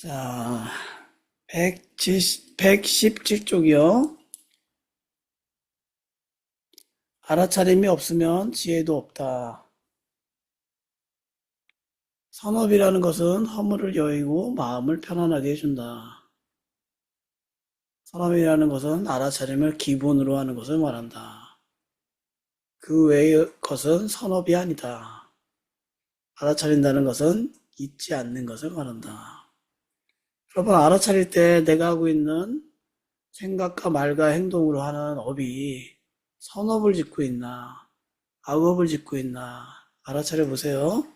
자, 117쪽이요. 알아차림이 없으면 지혜도 없다. 선업이라는 것은 허물을 여의고 마음을 편안하게 해준다. 선업이라는 것은 알아차림을 기본으로 하는 것을 말한다. 그 외의 것은 선업이 아니다. 알아차린다는 것은 잊지 않는 것을 말한다. 여러분, 알아차릴 때 내가 하고 있는 생각과 말과 행동으로 하는 업이 선업을 짓고 있나, 악업을 짓고 있나, 알아차려 보세요.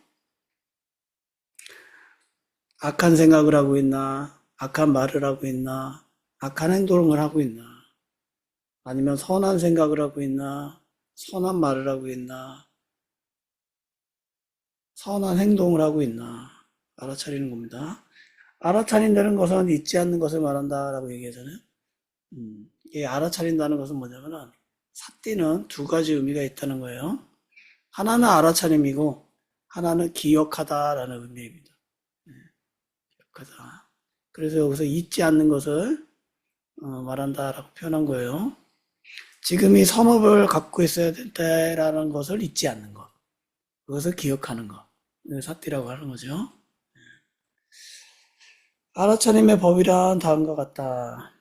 악한 생각을 하고 있나, 악한 말을 하고 있나, 악한 행동을 하고 있나, 아니면 선한 생각을 하고 있나, 선한 말을 하고 있나, 선한 행동을 하고 있나, 알아차리는 겁니다. 알아차린다는 것은 잊지 않는 것을 말한다라고 얘기하잖아요. 이 알아차린다는 것은 뭐냐면은 삿띠는 두 가지 의미가 있다는 거예요. 하나는 알아차림이고 하나는 기억하다라는 의미입니다. 기억하다. 그래서 여기서 잊지 않는 것을 말한다라고 표현한 거예요. 지금 이 선업을 갖고 있어야 된다라는 것을 잊지 않는 것. 그것을 기억하는 것. 삿띠라고 하는 거죠. 알아차림의 법이란 다음과 같다.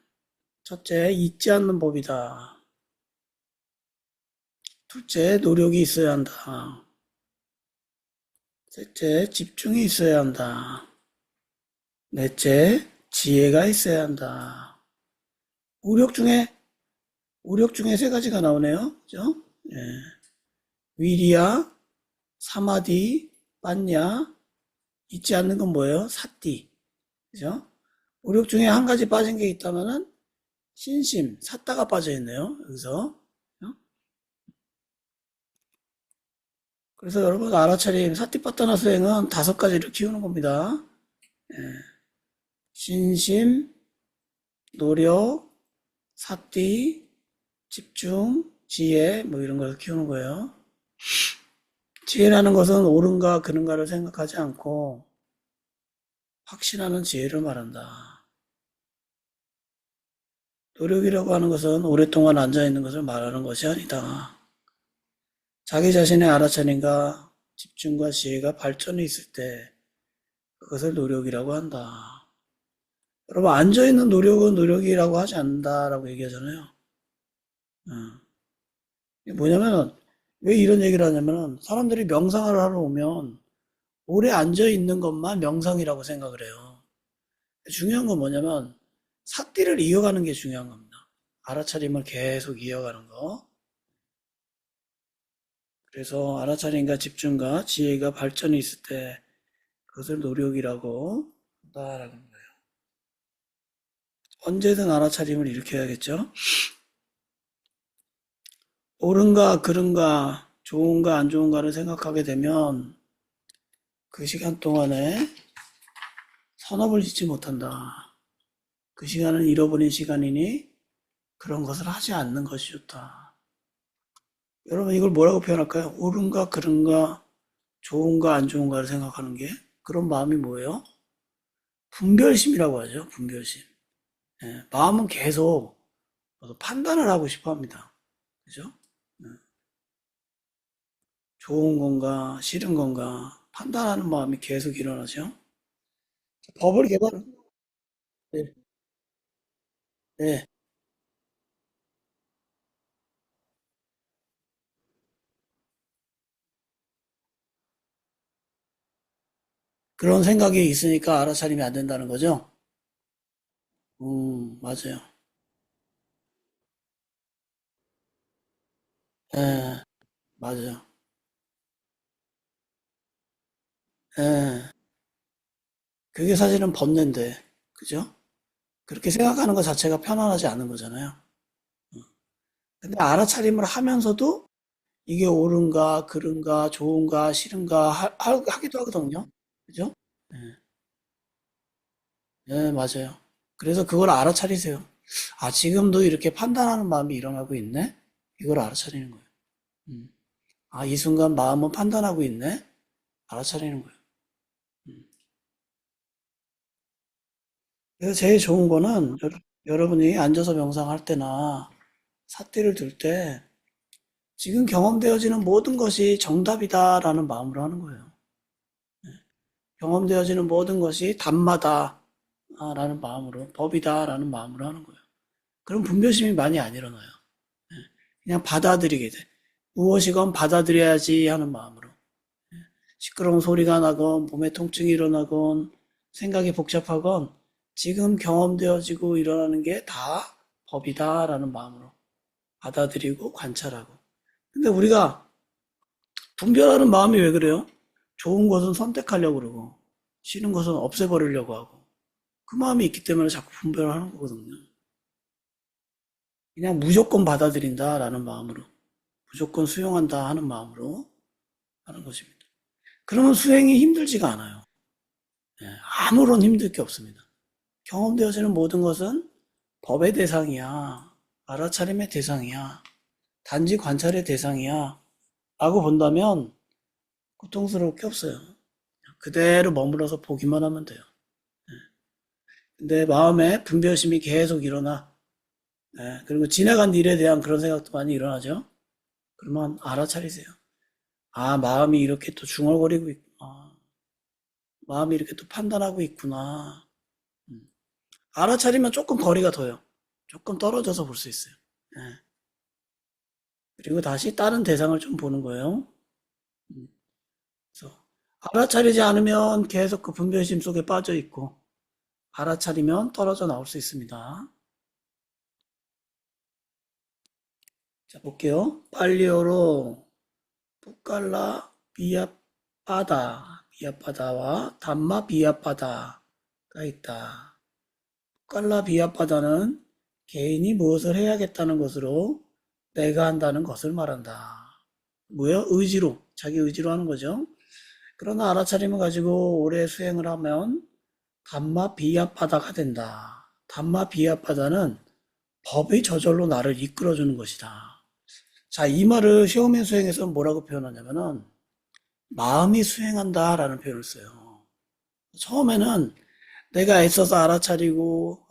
첫째, 잊지 않는 법이다. 둘째, 노력이 있어야 한다. 셋째, 집중이 있어야 한다. 넷째, 지혜가 있어야 한다. 우력 중에, 우력 중에 세 가지가 나오네요. 그죠? 예. 위리야, 사마디, 빠냐, 잊지 않는 건 뭐예요? 사띠. 그죠? 우력 중에 한 가지 빠진 게 있다면은 신심, 사따가 빠져 있네요. 여기서. 그죠? 그래서 여러분 알아차림, 사띠빠따나 수행은 다섯 가지를 키우는 겁니다. 신심, 노력, 사띠, 집중, 지혜, 뭐 이런 걸 키우는 거예요. 지혜라는 것은 옳은가 그른가를 생각하지 않고 확신하는 지혜를 말한다. 노력이라고 하는 것은 오랫동안 앉아있는 것을 말하는 것이 아니다. 자기 자신의 알아차림과 집중과 지혜가 발전이 있을 때 그것을 노력이라고 한다. 여러분, 앉아있는 노력은 노력이라고 하지 않는다라고 얘기하잖아요. 이게 뭐냐면, 왜 이런 얘기를 하냐면은, 사람들이 명상을 하러 오면, 오래 앉아있는 것만 명상이라고 생각을 해요. 중요한 건 뭐냐면, 삿띠를 이어가는 게 중요한 겁니다. 알아차림을 계속 이어가는 거. 그래서 알아차림과 집중과 지혜가 발전이 있을 때, 그것을 노력이라고 한다라는 거예요. 언제든 알아차림을 일으켜야겠죠. 옳은가 그른가 좋은가 안 좋은가를 생각하게 되면 그 시간 동안에 선업을 짓지 못한다. 그 시간은 잃어버린 시간이니 그런 것을 하지 않는 것이 좋다. 여러분 이걸 뭐라고 표현할까요? 옳은가 그른가 좋은가 안 좋은가를 생각하는 게 그런 마음이 뭐예요? 분별심이라고 하죠. 분별심. 예, 마음은 계속 판단을 하고 싶어 합니다. 그죠? 좋은 건가 싫은 건가 판단하는 마음이 계속 일어나죠. 법을 개발, 네, 네. 그런 생각이 있으니까 알아차림이 안 된다는 거죠. 맞아요. 예, 맞아요. 예, 그게 사실은 번뇌인데, 그죠? 그렇게 생각하는 것 자체가 편안하지 않은 거잖아요. 근데 알아차림을 하면서도 이게 옳은가, 그른가, 좋은가, 싫은가 기도 하거든요. 그죠? 예, 예, 맞아요. 그래서 그걸 알아차리세요. 아, 지금도 이렇게 판단하는 마음이 일어나고 있네? 이걸 알아차리는 거예요. 음. 아, 이 순간 마음은 판단하고 있네? 알아차리는 거예요. 그래서 제일 좋은 거는 여러분이 앉아서 명상할 때나 삿대를 들 때 지금 경험되어지는 모든 것이 정답이다라는 마음으로 하는 거예요. 경험되어지는 모든 것이 답마다라는 마음으로, 법이다라는 마음으로 하는 거예요. 그럼 분별심이 많이 안 일어나요. 그냥 받아들이게 돼. 무엇이건 받아들여야지 하는 마음으로. 시끄러운 소리가 나건, 몸에 통증이 일어나건, 생각이 복잡하건, 지금 경험되어지고 일어나는 게 다 법이다라는 마음으로 받아들이고 관찰하고. 근데 우리가 분별하는 마음이 왜 그래요? 좋은 것은 선택하려고 그러고, 싫은 것은 없애버리려고 하고, 그 마음이 있기 때문에 자꾸 분별을 하는 거거든요. 그냥 무조건 받아들인다라는 마음으로, 무조건 수용한다 하는 마음으로 하는 것입니다. 그러면 수행이 힘들지가 않아요. 아무런 힘들 게 없습니다. 경험되어지는 모든 것은 법의 대상이야, 알아차림의 대상이야, 단지 관찰의 대상이야 라고 본다면 고통스러울 게 없어요. 그대로 머물러서 보기만 하면 돼요. 근데 마음에 분별심이 계속 일어나. 그리고 지나간 일에 대한 그런 생각도 많이 일어나죠. 그러면 알아차리세요. 아, 마음이 이렇게 또 중얼거리고 있구나. 마음이 이렇게 또 판단하고 있구나. 알아차리면 조금 거리가 둬요. 조금 떨어져서 볼 수 있어요. 예. 그리고 다시 다른 대상을 좀 보는 거예요. 그래서 알아차리지 않으면 계속 그 분별심 속에 빠져 있고, 알아차리면 떨어져 나올 수 있습니다. 자, 볼게요. 빨리어로 푸칼라 비압바다와 담마 비압바다가 있다. 푸칼라 비압바다는 개인이 무엇을 해야겠다는 것으로 내가 한다는 것을 말한다. 뭐요? 의지로, 자기 의지로 하는 거죠. 그러나 알아차림을 가지고 오래 수행을 하면 담마 비압바다가 된다. 담마 비압바다는 법이 저절로 나를 이끌어주는 것이다. 자, 이 말을 시험의 수행에서 뭐라고 표현하냐면은 마음이 수행한다라는 표현을 써요. 처음에는 내가 애써서 알아차리고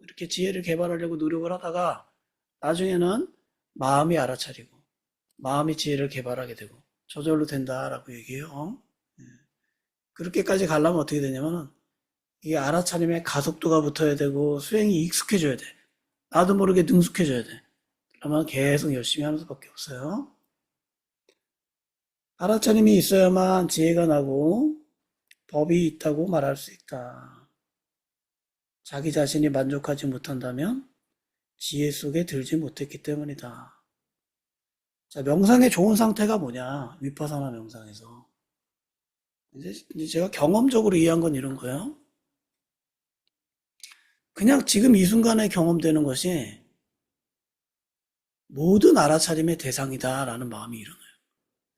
이렇게 지혜를 개발하려고 노력을 하다가 나중에는 마음이 알아차리고 마음이 지혜를 개발하게 되고 저절로 된다라고 얘기해요. 그렇게까지 가려면 어떻게 되냐면은 이게 알아차림에 가속도가 붙어야 되고 수행이 익숙해져야 돼. 나도 모르게 능숙해져야 돼. 그러면 계속 열심히 하는 수밖에 없어요. 알아차림이 있어야만 지혜가 나고 법이 있다고 말할 수 있다. 자기 자신이 만족하지 못한다면 지혜 속에 들지 못했기 때문이다. 자, 명상의 좋은 상태가 뭐냐? 위파사나 명상에서. 이제 제가 경험적으로 이해한 건 이런 거예요. 그냥 지금 이 순간에 경험되는 것이 모든 알아차림의 대상이다라는 마음이 일어나요.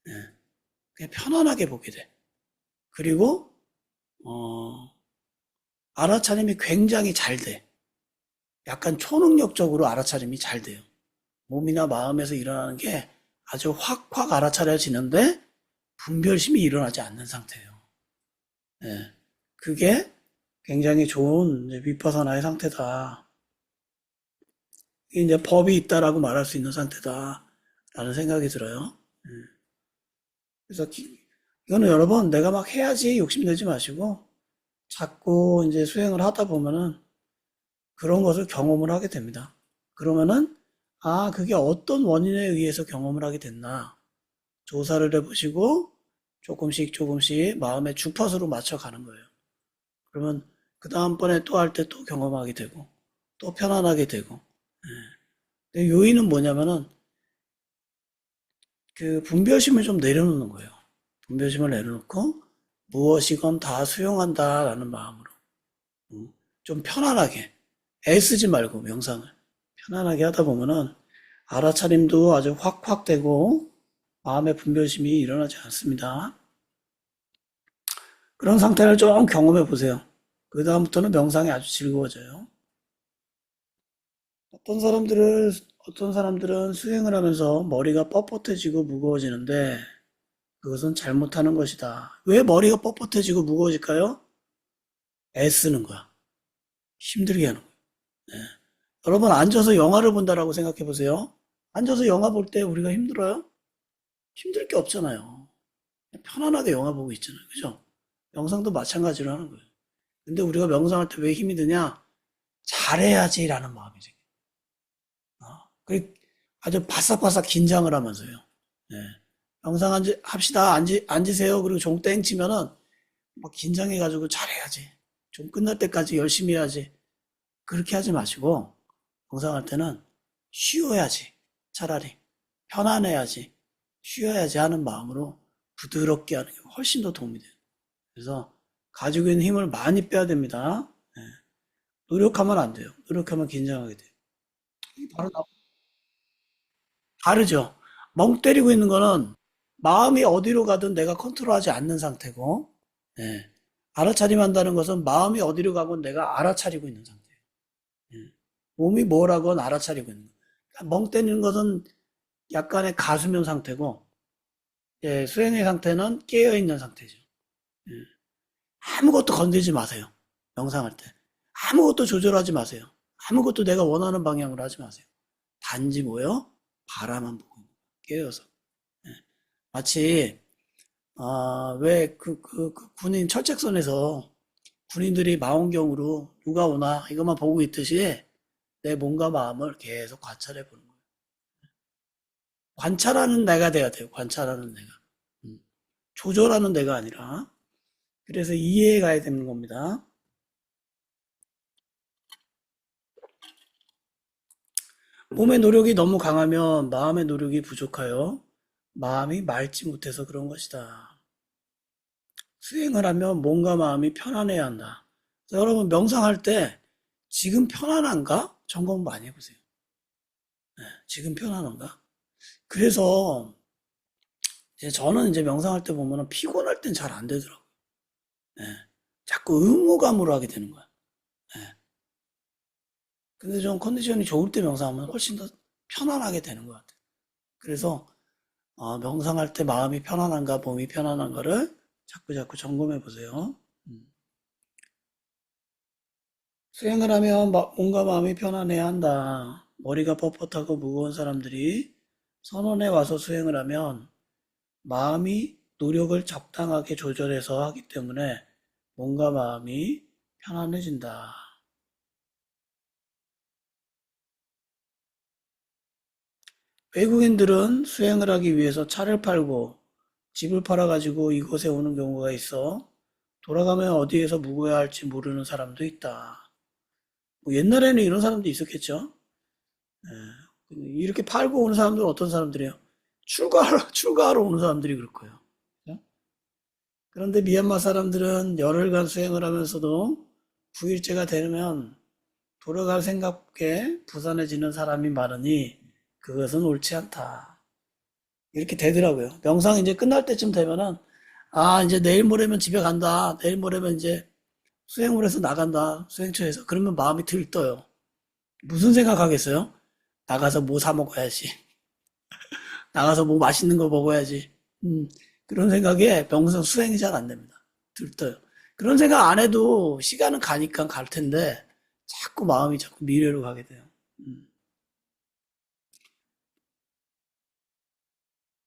네. 그냥 편안하게 보게 돼. 그리고 알아차림이 굉장히 잘 돼. 약간 초능력적으로 알아차림이 잘 돼요. 몸이나 마음에서 일어나는 게 아주 확확 알아차려지는데 분별심이 일어나지 않는 상태예요. 예. 그게 굉장히 좋은 위파사나의 상태다. 이게 이제 법이 있다라고 말할 수 있는 상태다라는 생각이 들어요. 그래서 이거는 여러 번 내가 막 해야지 욕심내지 마시고 자꾸 이제 수행을 하다 보면은 그런 것을 경험을 하게 됩니다. 그러면은 아, 그게 어떤 원인에 의해서 경험을 하게 됐나 조사를 해보시고 조금씩 마음의 주파수로 맞춰가는 거예요. 그러면 그 다음번에 또 할 때 또 경험하게 되고 또 편안하게 되고. 근데 요인은 뭐냐면은 그 분별심을 좀 내려놓는 거예요. 분별심을 내려놓고 무엇이건 다 수용한다라는 마음으로 좀 편안하게 애쓰지 말고 명상을 편안하게 하다 보면은 알아차림도 아주 확확 되고 마음의 분별심이 일어나지 않습니다. 그런 상태를 좀 경험해 보세요. 그 다음부터는 명상이 아주 즐거워져요. 어떤 사람들은 수행을 하면서 머리가 뻣뻣해지고 무거워지는데 그것은 잘못하는 것이다. 왜 머리가 뻣뻣해지고 무거워질까요? 애쓰는 거야. 힘들게 하는 거예요. 예. 여러분 앉아서 영화를 본다라고 생각해 보세요. 앉아서 영화 볼 때 우리가 힘들어요? 힘들 게 없잖아요. 편안하게 영화 보고 있잖아요. 그죠? 명상도 마찬가지로 하는 거예요. 근데 우리가 명상할 때 왜 힘이 드냐? 잘해야지라는 마음이 생겨요. 그 아주 바싹바싹 긴장을 하면서요. 네. 명상 합시다. 앉으세요. 그리고 종 땡 치면은 막 긴장해가지고 잘해야지. 좀 끝날 때까지 열심히 해야지. 그렇게 하지 마시고, 명상할 때는 쉬어야지. 차라리. 편안해야지. 쉬어야지 하는 마음으로 부드럽게 하는 게 훨씬 더 도움이 돼요. 그래서 가지고 있는 힘을 많이 빼야 됩니다. 네. 노력하면 안 돼요. 노력하면 긴장하게 돼요. 바로 다르죠. 멍 때리고 있는 거는 마음이 어디로 가든 내가 컨트롤하지 않는 상태고, 예. 알아차림한다는 것은 마음이 어디로 가건 내가 알아차리고 있는 상태예요. 예. 몸이 뭐라건 알아차리고 있는 거예요. 그러니까 멍 때리는 것은 약간의 가수면 상태고, 예, 수행의 상태는 깨어있는 상태죠. 예. 아무것도 건들지 마세요. 명상할 때. 아무것도 조절하지 마세요. 아무것도 내가 원하는 방향으로 하지 마세요. 단지 뭐요? 바라만 보고 깨어서. 예. 마치 왜 그 군인 철책선에서 군인들이 망원경으로 누가 오나 이것만 보고 있듯이 내 몸과 마음을 계속 관찰해 보는 거예요. 관찰하는 내가 돼야 돼요. 관찰하는 내가. 음. 조절하는 내가 아니라. 그래서 이해해 가야 되는 겁니다. 몸의 노력이 너무 강하면 마음의 노력이 부족하여 마음이 맑지 못해서 그런 것이다. 수행을 하면 몸과 마음이 편안해야 한다. 여러분 명상할 때 지금 편안한가? 점검 많이 해보세요. 네, 지금 편안한가? 그래서 이제 저는 이제 명상할 때 보면은 피곤할 땐 잘 안 되더라고요. 네, 자꾸 의무감으로 하게 되는 거야. 네. 근데 좀 컨디션이 좋을 때 명상하면 훨씬 더 편안하게 되는 것 같아요. 그래서 명상할 때 마음이 편안한가, 몸이 편안한가를 자꾸 자꾸 점검해 보세요. 수행을 하면 몸과 마음이 편안해야 한다. 머리가 뻣뻣하고 무거운 사람들이 선원에 와서 수행을 하면 마음이 노력을 적당하게 조절해서 하기 때문에 몸과 마음이 편안해진다. 외국인들은 수행을 하기 위해서 차를 팔고 집을 팔아가지고 이곳에 오는 경우가 있어 돌아가면 어디에서 묵어야 할지 모르는 사람도 있다. 뭐 옛날에는 이런 사람도 있었겠죠. 이렇게 팔고 오는 사람들은 어떤 사람들이에요? 출가하러 오는 사람들이 그럴 거예요. 그죠? 그런데 미얀마 사람들은 열흘간 수행을 하면서도 9일째가 되면 돌아갈 생각에 부산해지는 사람이 많으니 그것은 옳지 않다. 이렇게 되더라고요. 명상 이제 끝날 때쯤 되면은 이제 내일 모레면 집에 간다. 내일 모레면 이제 수행을 해서 나간다. 수행처에서. 그러면 마음이 들떠요. 무슨 생각하겠어요? 나가서 뭐 사 먹어야지. 나가서 뭐 맛있는 거 먹어야지. 그런 생각에 명상 수행이 잘 안 됩니다. 들떠요. 그런 생각 안 해도 시간은 가니까 갈 텐데 자꾸 마음이 자꾸 미래로 가게 돼요.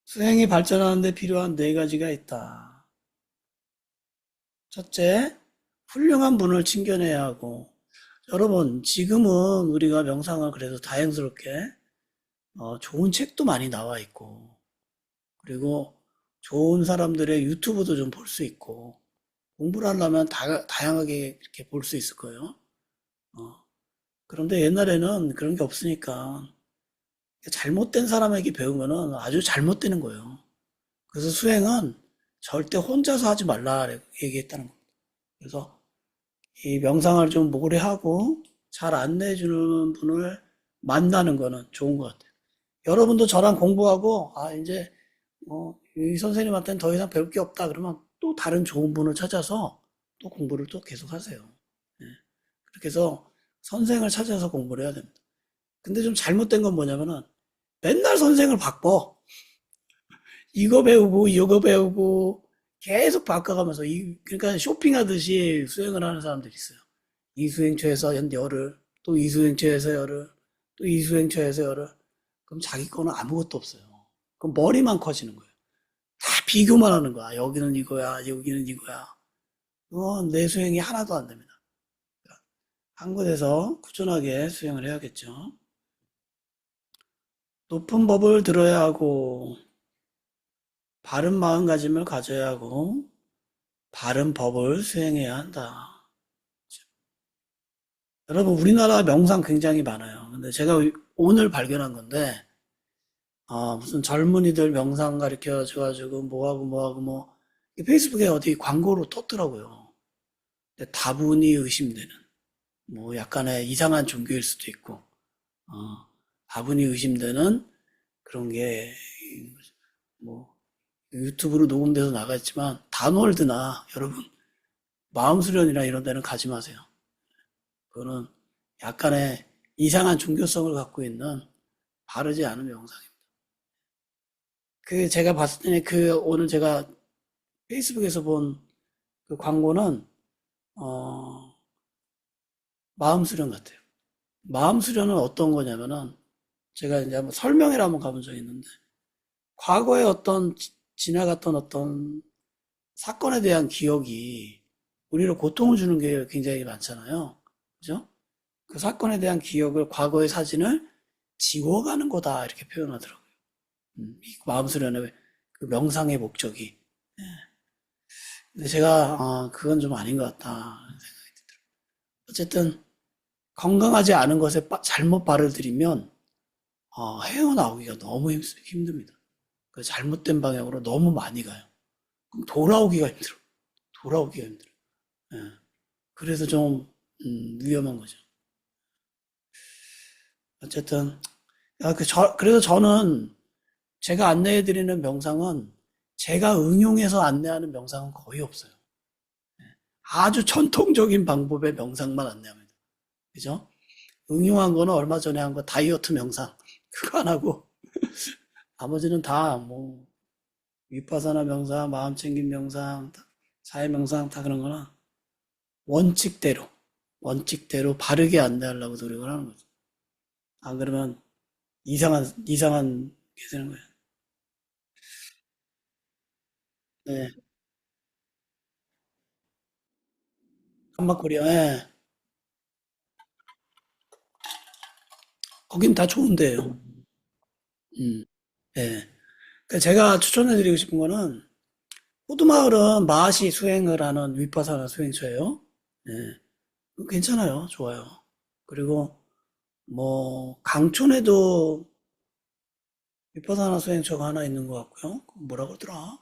수행이 발전하는 데 필요한 네 가지가 있다. 첫째, 훌륭한 분을 친견해야 하고, 여러분, 지금은 우리가 명상을 그래도 다행스럽게 좋은 책도 많이 나와 있고, 그리고 좋은 사람들의 유튜브도 좀 볼 수 있고, 공부를 하려면 다양하게 이렇게 볼 수 있을 거예요. 어, 그런데 옛날에는 그런 게 없으니까 잘못된 사람에게 배우면은 아주 잘못되는 거예요. 그래서 수행은 절대 혼자서 하지 말라 얘기했다는 겁니다. 그래서 이 명상을 좀 오래 하고 잘 안내해 주는 분을 만나는 거는 좋은 것 같아요. 여러분도 저랑 공부하고 이제 이 선생님한테는 더 이상 배울 게 없다 그러면 또 다른 좋은 분을 찾아서 또 공부를 또 계속 하세요. 예. 그렇게 해서 선생을 찾아서 공부를 해야 됩니다. 근데 좀 잘못된 건 뭐냐면은 맨날 선생을 바꿔. 이거 배우고 이거 배우고 계속 바꿔가면서 그러니까 쇼핑하듯이 수행을 하는 사람들이 있어요. 이수행처에서 열을, 또 이수행처에서 열을, 또 이수행처에서 열을. 그럼 자기 거는 아무것도 없어요. 그럼 머리만 커지는 거예요. 다 비교만 하는 거야. 여기는 이거야, 여기는 이거야. 내 수행이 하나도 안 됩니다. 한 곳에서 꾸준하게 수행을 해야겠죠. 높은 법을 들어야 하고, 바른 마음가짐을 가져야 하고, 바른 법을 수행해야 한다. 여러분, 우리나라 명상 굉장히 많아요. 근데 제가 오늘 발견한 건데, 무슨 젊은이들 명상 가르쳐 줘가지고, 뭐하고, 뭐, 페이스북에 어디 광고로 떴더라고요. 근데 다분히 의심되는, 뭐, 약간의 이상한 종교일 수도 있고, 다분히 의심되는 그런 게, 뭐, 유튜브로 녹음돼서 나갔지만, 단월드나, 여러분, 마음수련이나 이런 데는 가지 마세요. 그거는 약간의 이상한 종교성을 갖고 있는 바르지 않은 명상입니다. 제가 봤을 때는 오늘 제가 페이스북에서 본 그 광고는, 어, 마음 수련 같아요. 마음 수련은 어떤 거냐면은, 제가 이제 한번 설명회를 한번 가본 적이 있는데, 과거에 어떤 지나갔던 어떤 사건에 대한 기억이 우리를 고통을 주는 게 굉장히 많잖아요. 그죠? 그 사건에 대한 기억을, 과거의 사진을 지워가는 거다, 이렇게 표현하더라고요. 이 마음 수련의 그 명상의 목적이. 근데 제가, 그건 좀 아닌 것 같다. 어쨌든, 건강하지 않은 것에 잘못 발을 들이면, 헤어나오기가 너무 힘듭니다. 그 잘못된 방향으로 너무 많이 가요. 그럼 돌아오기가 힘들어. 돌아오기가 힘들어. 예. 그래서 좀, 위험한 거죠. 어쨌든, 그래서 저는 제가 안내해드리는 명상은 제가 응용해서 안내하는 명상은 거의 없어요. 아주 전통적인 방법의 명상만 안내합니다. 그죠? 응용한 거는 얼마 전에 한 거 다이어트 명상. 그거 안 하고, 나머지는 다 뭐, 위파사나 명상, 마음챙김 명상, 사회 명상 다 그런 거는 원칙대로, 원칙대로 바르게 안내하려고 노력을 하는 거죠. 안 그러면 이상한 게 되는 거예요. 네. 한마코리아, 예. 거긴 다 좋은데요. 예. 그러니까 제가 추천해드리고 싶은 거는, 호두마을은 마하시 수행을 하는 위파사나 수행처예요. 예. 괜찮아요. 좋아요. 그리고 뭐 강촌에도 위파사나 수행처가 하나 있는 것 같고요. 뭐라 그러더라?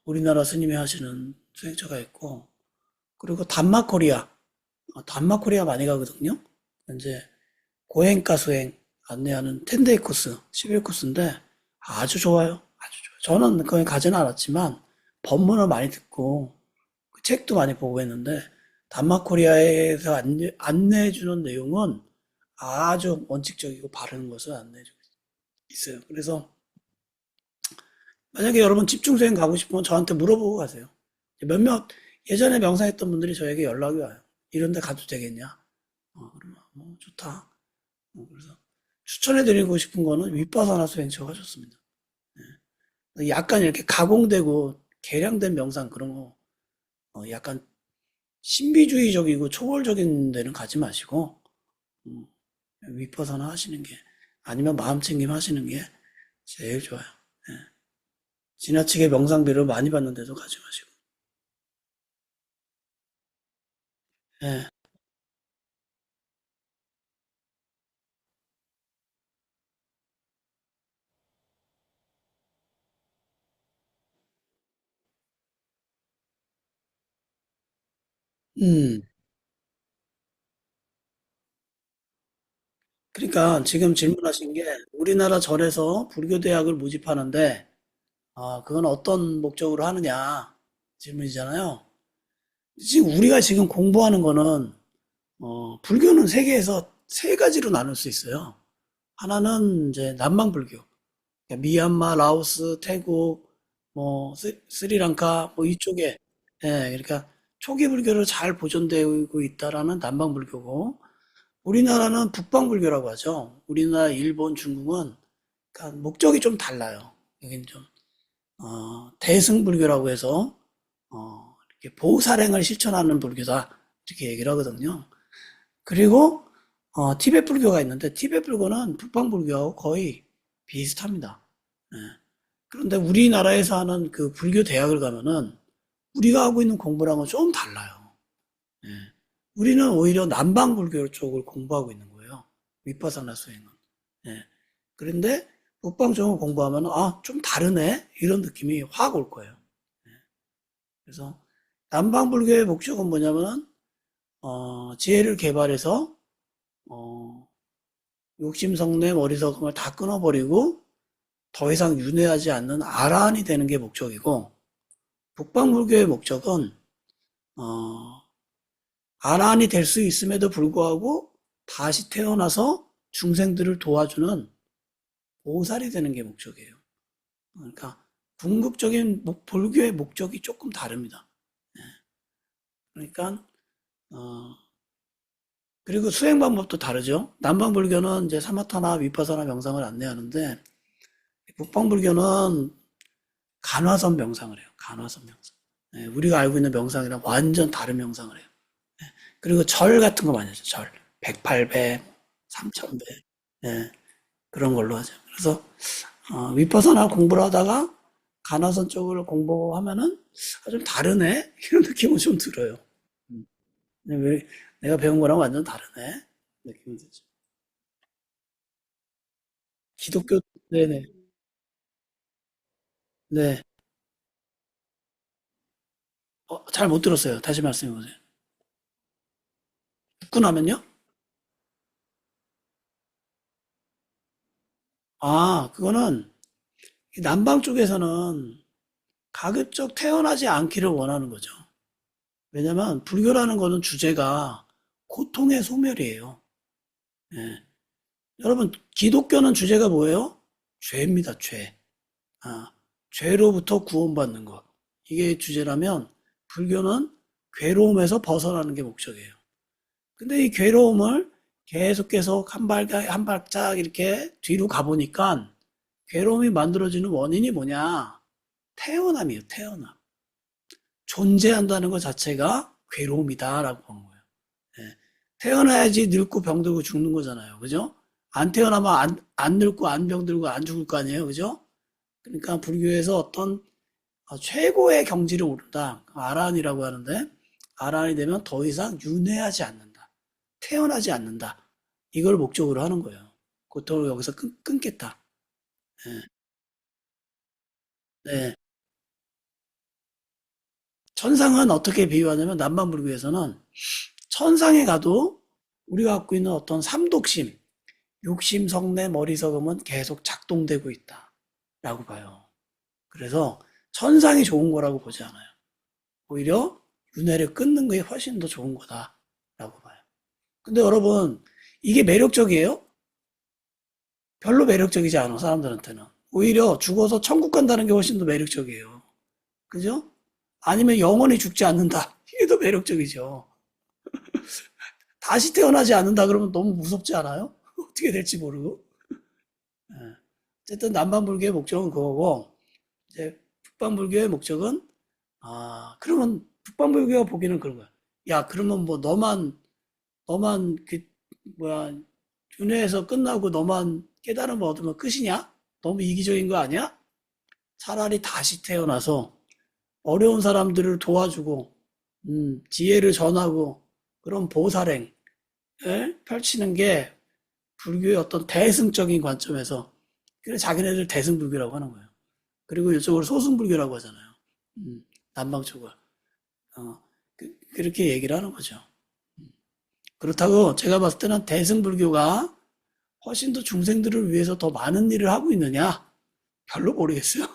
우리나라 스님이 하시는 수행처가 있고, 그리고 단마코리아, 단마코리아 많이 가거든요. 이제 고행가 수행 안내하는 10데이 코스, 11 코스인데 아주 좋아요. 아주 좋아요. 저는 거기 가지는 않았지만 법문을 많이 듣고 그 책도 많이 보고 했는데, 단마코리아에서 안내해주는 내용은 아주 원칙적이고 바른 것을 안내해주고 있어요. 그래서 만약에 여러분 집중수행 가고 싶으면 저한테 물어보고 가세요. 몇몇 예전에 명상했던 분들이 저에게 연락이 와요. 이런 데 가도 되겠냐? 그러면 좋다. 그래서 추천해드리고 싶은 거는 윗바사나 수행처가 좋습니다. 약간 이렇게 가공되고 개량된 명상 그런 거, 약간 신비주의적이고 초월적인 데는 가지 마시고, 음, 윗바사나 하시는 게, 아니면 마음챙김 하시는 게 제일 좋아요. 예. 지나치게 명상비를 많이 받는데도 가지 마시고. 예. 음. 그러니까 지금 질문하신 게 우리나라 절에서 불교대학을 모집하는데, 그건 어떤 목적으로 하느냐 질문이잖아요. 지금 우리가 지금 공부하는 거는, 불교는 세계에서 세 가지로 나눌 수 있어요. 하나는 이제 남방불교. 그러니까 미얀마, 라오스, 태국, 뭐 스리랑카 뭐 이쪽에, 예, 그러니까 초기 불교로 잘 보존되고 있다라는 남방불교고, 우리나라는 북방불교라고 하죠. 우리나라, 일본, 중국은 그러니까 목적이 좀 달라요. 여기는 좀 대승불교라고 해서 이렇게 보살행을 실천하는 불교다 이렇게 얘기를 하거든요. 그리고 티베트 불교가 있는데 티베트 불교는 북방 불교하고 거의 비슷합니다. 예. 그런데 우리나라에서 하는 그 불교 대학을 가면은 우리가 하고 있는 공부랑은 좀 달라요. 예. 우리는 오히려 남방 불교 쪽을 공부하고 있는 거예요. 위파사나 수행은. 예. 그런데 북방 쪽을 공부하면 좀 다르네 이런 느낌이 확 올 거예요. 예. 그래서 남방 불교의 목적은 뭐냐면은 지혜를 개발해서 욕심성내 머리석음을 다 끊어버리고 더 이상 윤회하지 않는 아라한이 되는 게 목적이고, 북방불교의 목적은 아라한이 될 수 있음에도 불구하고 다시 태어나서 중생들을 도와주는 보살이 되는 게 목적이에요. 그러니까 궁극적인 불교의 목적이 조금 다릅니다. 그러니까 그리고 수행 방법도 다르죠. 남방불교는 이제 사마타나 위파사나 명상을 안내하는데, 북방불교는 간화선 명상을 해요. 간화선 명상. 예, 우리가 알고 있는 명상이랑 완전 다른 명상을 해요. 그리고 절 같은 거 많이 하죠. 절. 108배, 3000배. 예, 그런 걸로 하죠. 그래서 위파사나 공부를 하다가 간화선 쪽을 공부하면은 좀 다르네? 이런 느낌은 좀 들어요. 왜 내가 배운 거랑 완전 다르네? 느낌이 들죠. 기독교, 네네. 네. 잘 못 들었어요. 다시 말씀해 보세요. 죽고 나면요? 그거는 남방 쪽에서는 가급적 태어나지 않기를 원하는 거죠. 왜냐면 불교라는 거는 주제가 고통의 소멸이에요. 예. 여러분, 기독교는 주제가 뭐예요? 죄입니다, 죄. 아, 죄로부터 구원받는 것. 이게 주제라면 불교는 괴로움에서 벗어나는 게 목적이에요. 근데 이 괴로움을 계속 한 발짝 이렇게 뒤로 가보니까 괴로움이 만들어지는 원인이 뭐냐? 태어남이에요, 태어남. 존재한다는 것 자체가 괴로움이다라고 보는 거예요. 예. 태어나야지 늙고 병들고 죽는 거잖아요. 그죠? 안 태어나면 안 늙고 안 병들고 안 죽을 거 아니에요. 그죠? 그러니까 불교에서 어떤 최고의 경지를 오른다. 아라한이라고 하는데, 아라한이 되면 더 이상 윤회하지 않는다. 태어나지 않는다. 이걸 목적으로 하는 거예요. 고통을 여기서 끊겠다. 예. 네. 천상은 어떻게 비유하냐면 남반불교에서는 천상에 가도 우리가 갖고 있는 어떤 삼독심, 욕심, 성내, 머리석음은 계속 작동되고 있다라고 봐요. 그래서 천상이 좋은 거라고 보지 않아요. 오히려 윤회를 끊는 게 훨씬 더 좋은 거다라고 봐요. 근데 여러분, 이게 매력적이에요? 별로 매력적이지 않아, 사람들한테는. 오히려 죽어서 천국 간다는 게 훨씬 더 매력적이에요. 그죠? 아니면 영원히 죽지 않는다. 이게 더 매력적이죠. 다시 태어나지 않는다 그러면 너무 무섭지 않아요? 어떻게 될지 모르고. 예. 어쨌든 남반불교의 목적은 그거고, 이제 북반불교의 목적은, 그러면 북반불교가 보기는 그런 거야. 야, 그러면 뭐 너만 뭐야, 윤회에서 끝나고 너만 깨달음을 얻으면 끝이냐? 너무 이기적인 거 아니야? 차라리 다시 태어나서 어려운 사람들을 도와주고, 지혜를 전하고, 그런 보살행을 펼치는 게 불교의 어떤 대승적인 관점에서, 그래서 자기네들 대승불교라고 하는 거예요. 그리고 이쪽으로 소승불교라고 하잖아요. 남방 쪽을. 그렇게 얘기를 하는 거죠. 그렇다고 제가 봤을 때는 대승불교가 훨씬 더 중생들을 위해서 더 많은 일을 하고 있느냐? 별로 모르겠어요.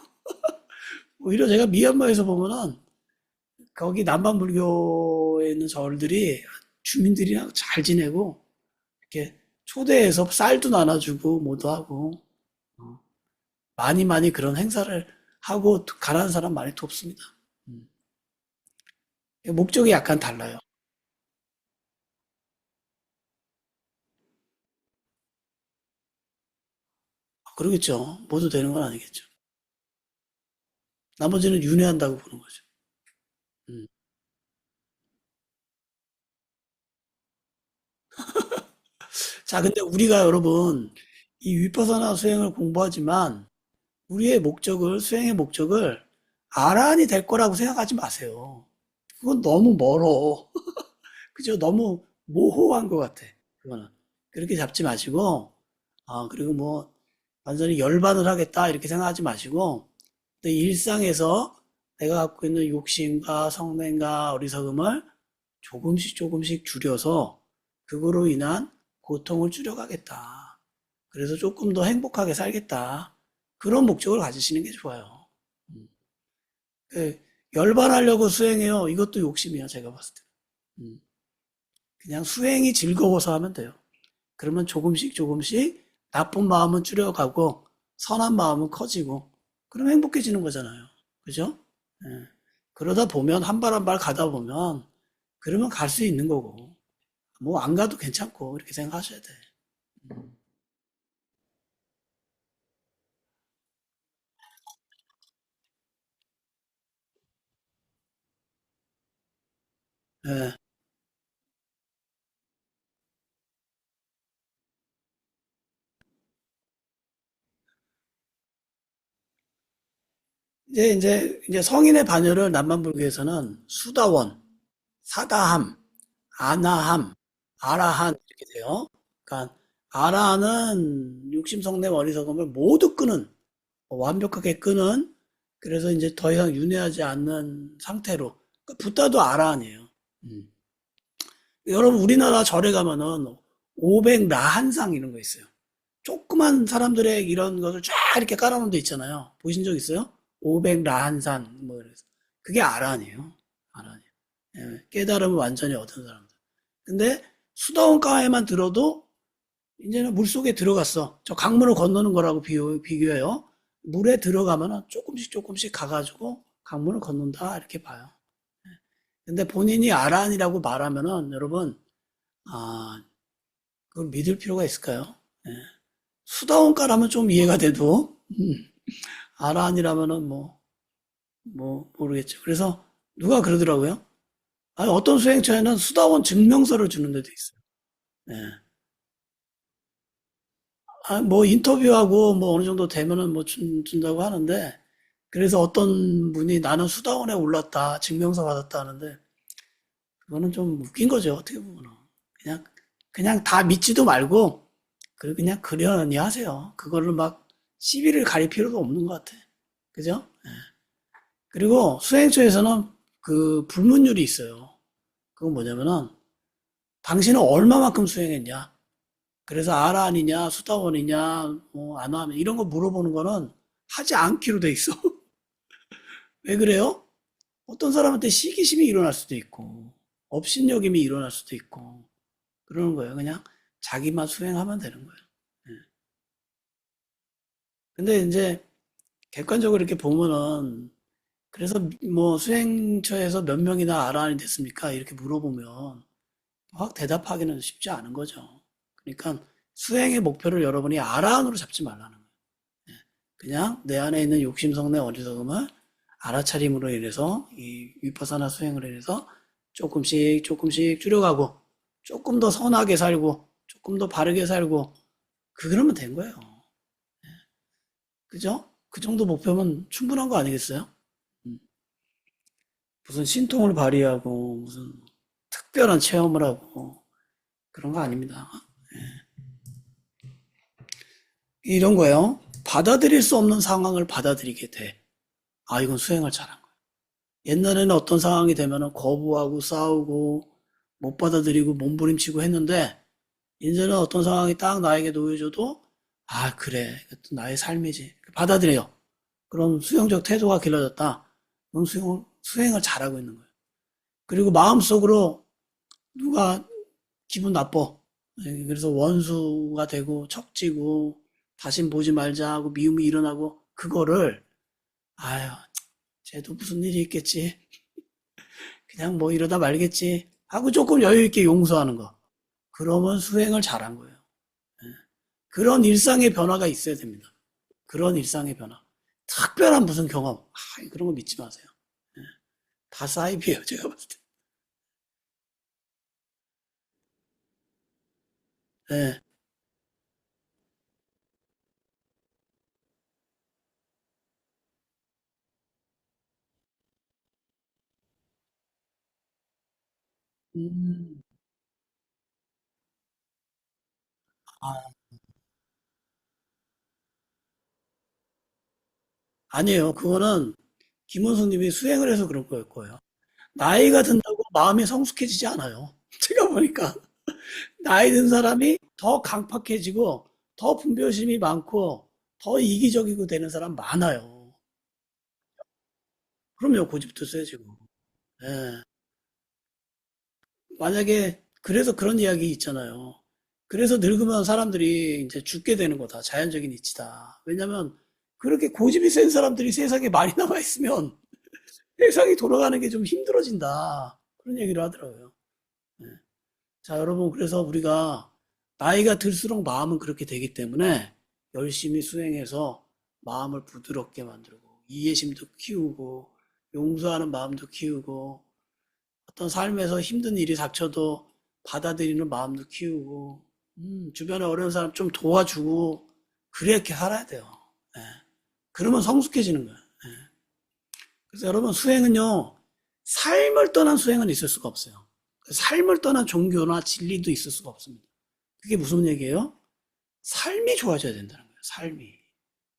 오히려 제가 미얀마에서 보면은 거기 남반불교에 있는 절들이 주민들이랑 잘 지내고 이렇게 초대해서 쌀도 나눠주고 뭐도 하고 많이 그런 행사를 하고 가난한 사람 많이 돕습니다. 목적이 약간 달라요. 그러겠죠. 모두 되는 건 아니겠죠. 나머지는 윤회한다고 보는 거죠. 음. 자, 근데 우리가 여러분, 이 위퍼서나 수행을 공부하지만, 우리의 목적을, 수행의 목적을 아란이 될 거라고 생각하지 마세요. 그건 너무 멀어. 그죠? 너무 모호한 것 같아. 그거는. 그렇게 잡지 마시고, 그리고 뭐, 완전히 열반을 하겠다, 이렇게 생각하지 마시고, 내 일상에서 내가 갖고 있는 욕심과 성냄과 어리석음을 조금씩 조금씩 줄여서, 그거로 인한 고통을 줄여가겠다. 그래서 조금 더 행복하게 살겠다. 그런 목적을 가지시는 게 좋아요. 음. 그 열반하려고 수행해요. 이것도 욕심이야, 제가 봤을 때. 음. 그냥 수행이 즐거워서 하면 돼요. 그러면 조금씩 조금씩 나쁜 마음은 줄여가고 선한 마음은 커지고 그럼 행복해지는 거잖아요. 그죠? 예. 그러다 보면 한 발 한 발 가다 보면 그러면 갈 수 있는 거고 뭐 안 가도 괜찮고 이렇게 생각하셔야 돼. 예. 이제 성인의 반열을 남만불교에서는 수다원, 사다함, 아나함, 아라한 이렇게 돼요. 그러니까 아라한은 육심성내 어리석음을 모두 끄는 완벽하게 끄는 그래서 이제 더 이상 윤회하지 않는 상태로 그러니까 붓다도 아라한이에요. 음. 여러분 우리나라 절에 가면은 500 라한상 이런 거 있어요. 조그만 사람들의 이런 것을 쫙 이렇게 깔아놓은 데 있잖아요. 보신 적 있어요? 500 라한산 뭐 이래서 그게 아라한이에요. 아라한이에요. 예, 깨달음을 완전히 얻은 사람들. 근데 수다원가에만 들어도 이제는 물속에 들어갔어. 저 강물을 건너는 거라고 비교해요. 물에 들어가면은 조금씩 조금씩 가가지고 강물을 건넌다 이렇게 봐요. 근데 본인이 아란이라고 말하면은 여러분 그걸 믿을 필요가 있을까요? 예. 수다원가라면 좀 이해가 돼도 아란이라면은 뭐 모르겠죠. 그래서 누가 그러더라고요. 아니, 어떤 수행처에는 수다원 증명서를 주는 데도 있어요. 예. 뭐 인터뷰하고 뭐 어느 정도 되면은 뭐 준다고 하는데 그래서 어떤 분이 나는 수다원에 올랐다 증명서 받았다 하는데 그거는 좀 웃긴 거죠 어떻게 보면 그냥 그냥 다 믿지도 말고 그냥 그러니 하세요 그거를 막 시비를 가릴 필요도 없는 것 같아 그죠? 그리고 수행처에서는 그 불문율이 있어요 그건 뭐냐면은 당신은 얼마만큼 수행했냐 그래서 아란이냐 수다원이냐 뭐 안하면 이런 거 물어보는 거는 하지 않기로 돼 있어. 왜 그래요? 어떤 사람한테 시기심이 일어날 수도 있고 업신여김이 일어날 수도 있고 그러는 거예요. 그냥 자기만 수행하면 되는 거예요. 예. 근데 이제 객관적으로 이렇게 보면은 그래서 뭐 수행처에서 몇 명이나 아란이 됐습니까? 이렇게 물어보면 확 대답하기는 쉽지 않은 거죠. 그러니까 수행의 목표를 여러분이 아란으로 잡지 말라는 거예요. 그냥 내 안에 있는 욕심성내 어리석음을 알아차림으로 인해서 이 위파사나 수행으로 인해서 조금씩 조금씩 줄여가고 조금 더 선하게 살고 조금 더 바르게 살고 그러면 된 거예요. 그죠? 그 정도 목표면 충분한 거 아니겠어요? 음. 무슨 신통을 발휘하고 무슨 특별한 체험을 하고 그런 거 아닙니다. 이런 거예요. 받아들일 수 없는 상황을 받아들이게 돼. 아, 이건 수행을 잘한 거야. 옛날에는 어떤 상황이 되면은 거부하고 싸우고 못 받아들이고 몸부림치고 했는데 이제는 어떤 상황이 딱 나에게 놓여져도 아 그래 이것도 나의 삶이지 받아들여요. 그럼 수용적 태도가 길러졌다. 그럼 수행을 잘하고 있는 거예요. 그리고 마음속으로 누가 기분 나빠. 그래서 원수가 되고 척지고 다신 보지 말자 하고 미움이 일어나고 그거를 아유 쟤도 무슨 일이 있겠지 그냥 뭐 이러다 말겠지 하고 조금 여유 있게 용서하는 거. 그러면 수행을 잘한 거예요. 그런 일상의 변화가 있어야 됩니다. 그런 일상의 변화. 특별한 무슨 경험, 그런 거 믿지 마세요. 다 사이비예요, 제가 봤을 때. 네. 음, 아, 아니에요. 그거는 김원수님이 수행을 해서 그런 거일 거예요. 나이가 든다고 마음이 성숙해지지 않아요. 제가 보니까 나이 든 사람이 더 강팍해지고 더 분별심이 많고 더 이기적이고 되는 사람 많아요. 그럼요, 고집도 세지고. 예. 만약에 그래서 그런 이야기 있잖아요. 그래서 늙으면 사람들이 이제 죽게 되는 거다. 자연적인 이치다. 왜냐면 그렇게 고집이 센 사람들이 세상에 많이 남아 있으면 세상이 돌아가는 게 좀 힘들어진다. 그런 얘기를 하더라고요. 예. 자, 여러분, 그래서 우리가 나이가 들수록 마음은 그렇게 되기 때문에 열심히 수행해서 마음을 부드럽게 만들고, 이해심도 키우고, 용서하는 마음도 키우고, 어떤 삶에서 힘든 일이 닥쳐도 받아들이는 마음도 키우고, 주변에 어려운 사람 좀 도와주고, 그렇게 살아야 돼요. 예. 그러면 성숙해지는 거예요. 예. 그래서 여러분, 수행은요, 삶을 떠난 수행은 있을 수가 없어요. 삶을 떠난 종교나 진리도 있을 수가 없습니다. 그게 무슨 얘기예요? 삶이 좋아져야 된다는 거예요. 삶이.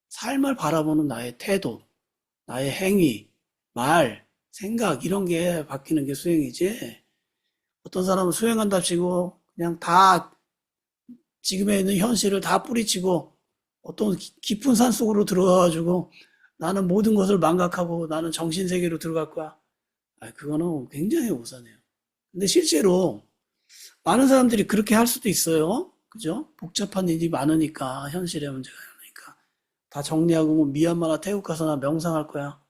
삶을 바라보는 나의 태도, 나의 행위, 말, 생각 이런 게 바뀌는 게 수행이지. 어떤 사람은 수행한답시고 그냥 다 지금에 있는 현실을 다 뿌리치고 어떤 깊은 산 속으로 들어가가지고 나는 모든 것을 망각하고 나는 정신세계로 들어갈 거야. 그거는 굉장히 오산해요. 근데 실제로 많은 사람들이 그렇게 할 수도 있어요. 그죠? 복잡한 일이 많으니까, 현실의 문제가 많으니까. 다 정리하고 뭐 미얀마나 태국 가서나 명상할 거야.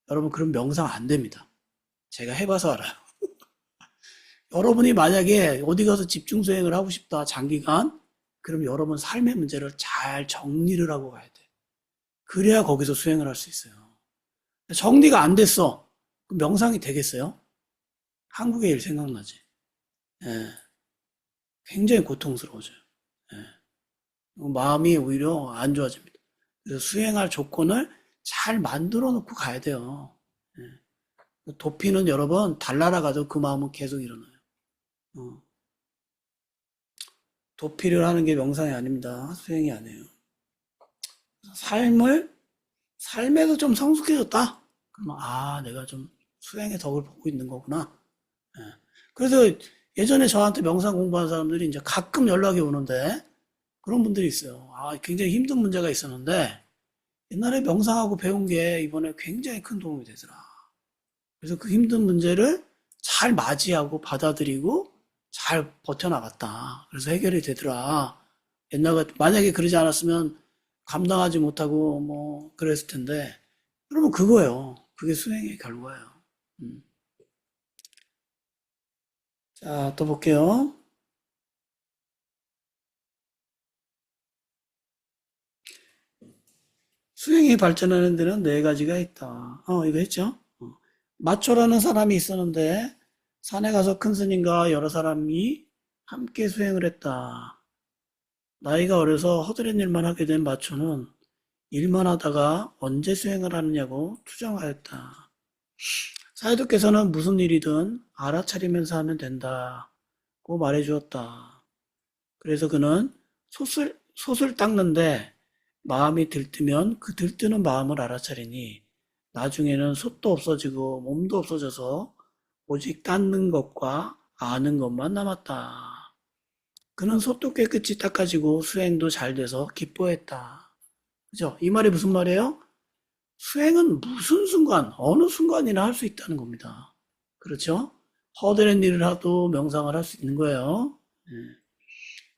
여러분, 그럼 명상 안 됩니다. 제가 해봐서 알아요. 여러분이 만약에 어디 가서 집중 수행을 하고 싶다, 장기간, 그럼 여러분 삶의 문제를 잘 정리를 하고 가야 돼. 그래야 거기서 수행을 할 수 있어요. 정리가 안 됐어. 그럼 명상이 되겠어요? 한국의 일 생각나지? 예, 굉장히 고통스러워져요. 예. 마음이 오히려 안 좋아집니다. 그래서 수행할 조건을 잘 만들어 놓고 가야 돼요. 예. 도피는 여러 번 달나라 가도 그 마음은 계속 일어나요. 어, 도피를 하는 게 명상이 아닙니다. 수행이 아니에요. 삶을, 삶에서 좀 성숙해졌다? 그러면, 내가 좀 수행의 덕을 보고 있는 거구나. 예. 그래서 예전에 저한테 명상 공부한 사람들이 이제 가끔 연락이 오는데, 그런 분들이 있어요. 굉장히 힘든 문제가 있었는데, 옛날에 명상하고 배운 게 이번에 굉장히 큰 도움이 되더라. 그래서 그 힘든 문제를 잘 맞이하고 받아들이고 잘 버텨나갔다. 그래서 해결이 되더라. 만약에 그러지 않았으면 감당하지 못하고 뭐 그랬을 텐데, 그러면 그거예요. 그게 수행의 결과예요. 음. 자, 또 볼게요. 수행이 발전하는 데는 네 가지가 있다. 이거 했죠? 마초라는 사람이 있었는데 산에 가서 큰 스님과 여러 사람이 함께 수행을 했다. 나이가 어려서 허드렛 일만 하게 된 마초는 일만 하다가 언제 수행을 하느냐고 투정하였다. 사이도께서는 무슨 일이든 알아차리면서 하면 된다고 말해 주었다. 그래서 그는 솥을 닦는데 마음이 들뜨면 그 들뜨는 마음을 알아차리니 나중에는 솥도 없어지고 몸도 없어져서 오직 닦는 것과 아는 것만 남았다. 그는 솥도 깨끗이 닦아지고 수행도 잘 돼서 기뻐했다. 그죠? 이 말이 무슨 말이에요? 수행은 무슨 순간, 어느 순간이나 할 수 있다는 겁니다. 그렇죠? 허드렛 일을 하도 명상을 할 수 있는 거예요.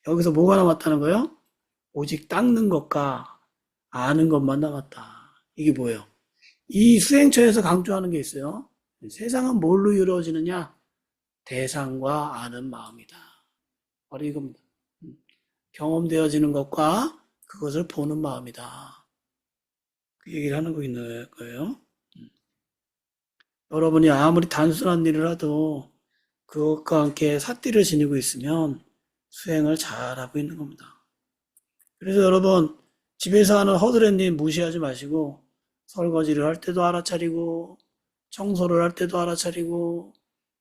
여기서 뭐가 남았다는 거예요? 오직 닦는 것과 아는 것만 남았다. 이게 뭐예요? 이 수행처에서 강조하는 게 있어요. 세상은 뭘로 이루어지느냐? 대상과 아는 마음이다. 바로 이겁니다. 경험되어지는 것과 그것을 보는 마음이다. 그 얘기를 하는 거 있는 거예요. 여러분이 아무리 단순한 일을 하도 그것과 함께 삿띠를 지니고 있으면 수행을 잘하고 있는 겁니다. 그래서 여러분 집에서 하는 허드렛 일 무시하지 마시고 설거지를 할 때도 알아차리고 청소를 할 때도 알아차리고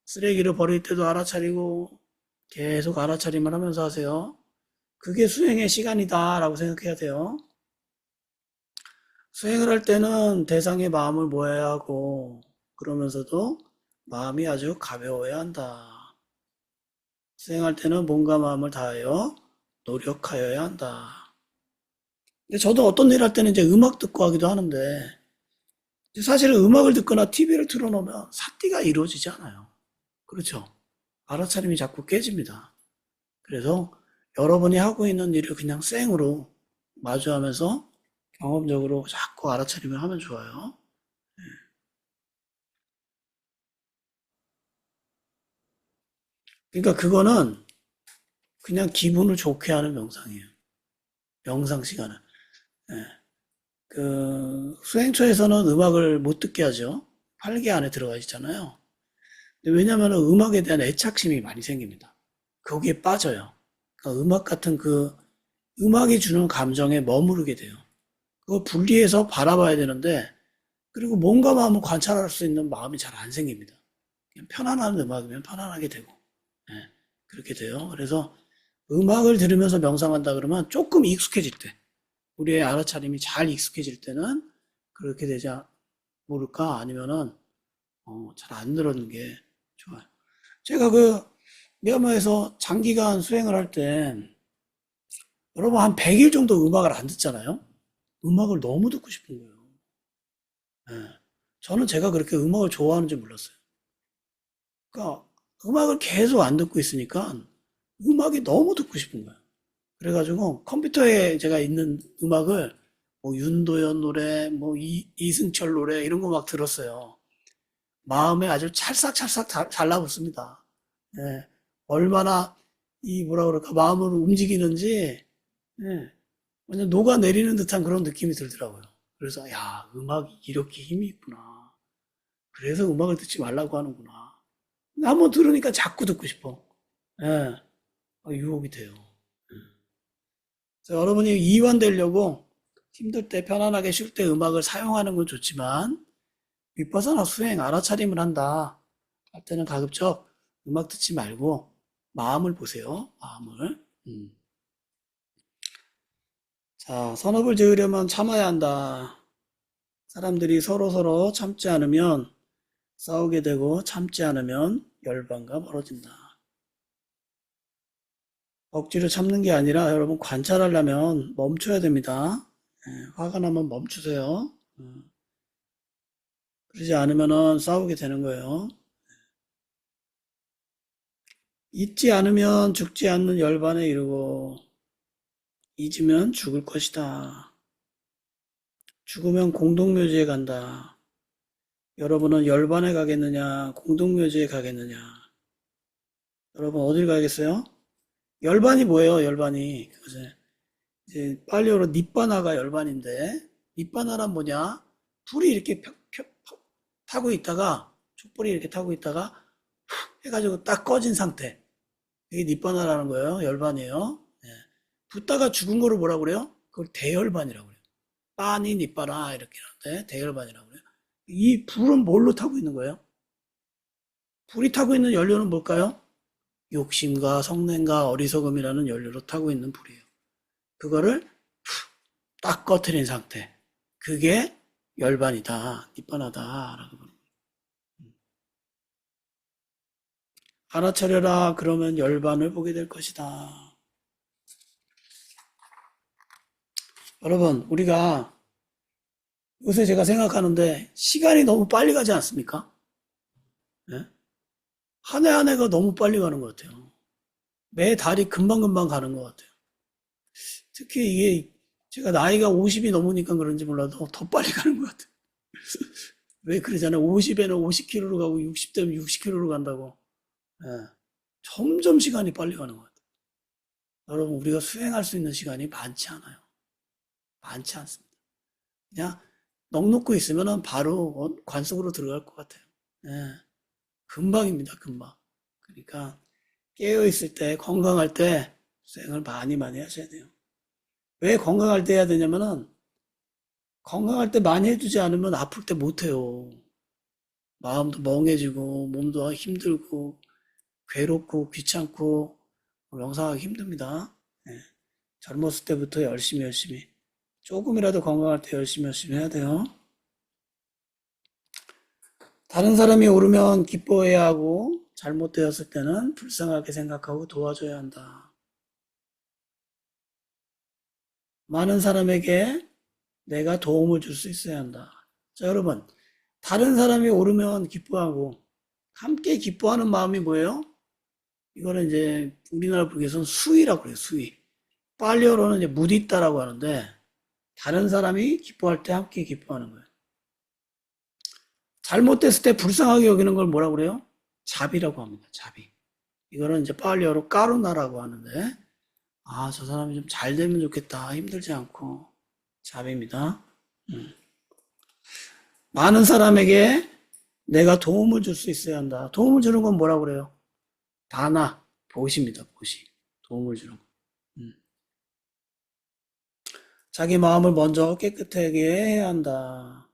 쓰레기를 버릴 때도 알아차리고 계속 알아차림을 하면서 하세요. 그게 수행의 시간이다라고 생각해야 돼요. 수행을 할 때는 대상의 마음을 모아야 하고 그러면서도 마음이 아주 가벼워야 한다. 수행할 때는 몸과 마음을 다하여 노력하여야 한다. 근데 저도 어떤 일 할 때는 이제 음악 듣고 하기도 하는데 사실은 음악을 듣거나 TV를 틀어놓으면 삿띠가 이루어지지 않아요. 그렇죠? 알아차림이 자꾸 깨집니다. 그래서 여러분이 하고 있는 일을 그냥 생으로 마주하면서 경험적으로 자꾸 알아차림을 하면 좋아요. 그러니까 그거는 그냥 기분을 좋게 하는 명상이에요. 명상 시간은. 예. 그 수행처에서는 음악을 못 듣게 하죠. 활기 안에 들어가 있잖아요. 왜냐하면 음악에 대한 애착심이 많이 생깁니다. 거기에 빠져요. 그러니까 음악 같은 그 음악이 주는 감정에 머무르게 돼요. 그걸 분리해서 바라봐야 되는데 그리고 몸과 마음을 관찰할 수 있는 마음이 잘 안 생깁니다. 그냥 편안한 음악이면 편안하게 되고 예, 그렇게 돼요. 그래서 음악을 들으면서 명상한다 그러면 조금 익숙해질 때 우리의 알아차림이 잘 익숙해질 때는 그렇게 되지 모를까 아니면은 잘 안 들었는 게 좋아요. 제가 그 미얀마에서 장기간 수행을 할 때 여러분 한 100일 정도 음악을 안 듣잖아요. 음악을 너무 듣고 싶은 거예요. 예. 저는 제가 그렇게 음악을 좋아하는지 몰랐어요. 그러니까 음악을 계속 안 듣고 있으니까 음악이 너무 듣고 싶은 거예요. 그래가지고 컴퓨터에 제가 있는 음악을 뭐 윤도현 노래, 뭐 이승철 노래 이런 거 막 들었어요. 마음에 아주 찰싹찰싹 달라붙습니다. 예. 얼마나 이 뭐라 그럴까 마음을 움직이는지 예. 완전 녹아내리는 듯한 그런 느낌이 들더라고요. 그래서 야 음악이 이렇게 힘이 있구나. 그래서 음악을 듣지 말라고 하는구나. 한번 들으니까 자꾸 듣고 싶어. 예. 유혹이 돼요. 그래서 여러분이 이완되려고 힘들 때 편안하게 쉴 때 음악을 사용하는 건 좋지만 윗바사나 수행 알아차림을 한다 할 때는 가급적 음악 듣지 말고 마음을 보세요. 마음을. 자, 선업을 지으려면 참아야 한다. 사람들이 서로서로 참지 않으면 싸우게 되고 참지 않으면 열반가 벌어진다. 억지로 참는 게 아니라 여러분 관찰하려면 멈춰야 됩니다. 예, 화가 나면 멈추세요. 그러지 않으면 싸우게 되는 거예요. 잊지 않으면 죽지 않는 열반에 이르고 잊으면 죽을 것이다. 죽으면 공동묘지에 간다. 여러분은 열반에 가겠느냐, 공동묘지에 가겠느냐. 여러분 어딜 가겠어요? 열반이 뭐예요? 열반이 이제 빨리어로 닛바나가 열반인데 닛바나란 뭐냐? 불이 이렇게 타고 있다가 촛불이 이렇게 타고 있다가 해가지고 딱 꺼진 상태. 이게 닛바나라는 거예요. 열반이에요. 예. 붙다가 죽은 거를 뭐라고 그래요? 그걸 대열반이라고 그래요. 빠니 닛바나 이렇게 하는데 대열반이라고 그래요. 이 불은 뭘로 타고 있는 거예요? 불이 타고 있는 연료는 뭘까요? 욕심과 성냄과 어리석음이라는 연료로 타고 있는 불이에요. 그거를 딱 꺼트린 상태. 그게 열반이다, 닛바나다라고 부릅니다. 알아차려라 그러면 열반을 보게 될 것이다. 여러분 우리가 요새 제가 생각하는데 시간이 너무 빨리 가지 않습니까? 네? 한 해 한 해가 너무 빨리 가는 것 같아요. 매 달이 금방금방 가는 것 같아요. 특히 이게 제가 나이가 50이 넘으니까 그런지 몰라도 더 빨리 가는 것 같아요. 왜 그러잖아요. 50에는 50km로 가고 60대면 60km로 간다고. 예. 점점 시간이 빨리 가는 것 같아요. 여러분, 우리가 수행할 수 있는 시간이 많지 않아요. 많지 않습니다. 그냥 넋 놓고 있으면 바로 관속으로 들어갈 것 같아요. 예. 금방입니다, 금방. 그러니까 깨어있을 때, 건강할 때 수행을 많이 많이 하셔야 돼요. 왜 건강할 때 해야 되냐면은 건강할 때 많이 해주지 않으면 아플 때 못해요. 마음도 멍해지고 몸도 힘들고 괴롭고 귀찮고 명상하기 힘듭니다. 예. 젊었을 때부터 열심히 조금이라도 건강할 때 열심히 해야 돼요. 다른 사람이 오르면 기뻐해야 하고 잘못되었을 때는 불쌍하게 생각하고 도와줘야 한다. 많은 사람에게 내가 도움을 줄 수 있어야 한다. 자, 여러분, 다른 사람이 오르면 기뻐하고 함께 기뻐하는 마음이 뭐예요? 이거는 이제 우리나라 북에서는 수의라고 그래요. 수의. 빨리어로는 이제 무디따라고 하는데 다른 사람이 기뻐할 때 함께 기뻐하는 거예요. 잘못됐을 때 불쌍하게 여기는 걸 뭐라고 그래요? 자비라고 합니다. 자비. 이거는 이제 빨리어로 까루나라고 하는데 저 사람이 좀 잘 되면 좋겠다. 힘들지 않고 자비입니다. 많은 사람에게 내가 도움을 줄 수 있어야 한다. 도움을 주는 건 뭐라고 그래요? 다나, 보시입니다. 보시. 도움을 주는 거. 자기 마음을 먼저 깨끗하게 해야 한다.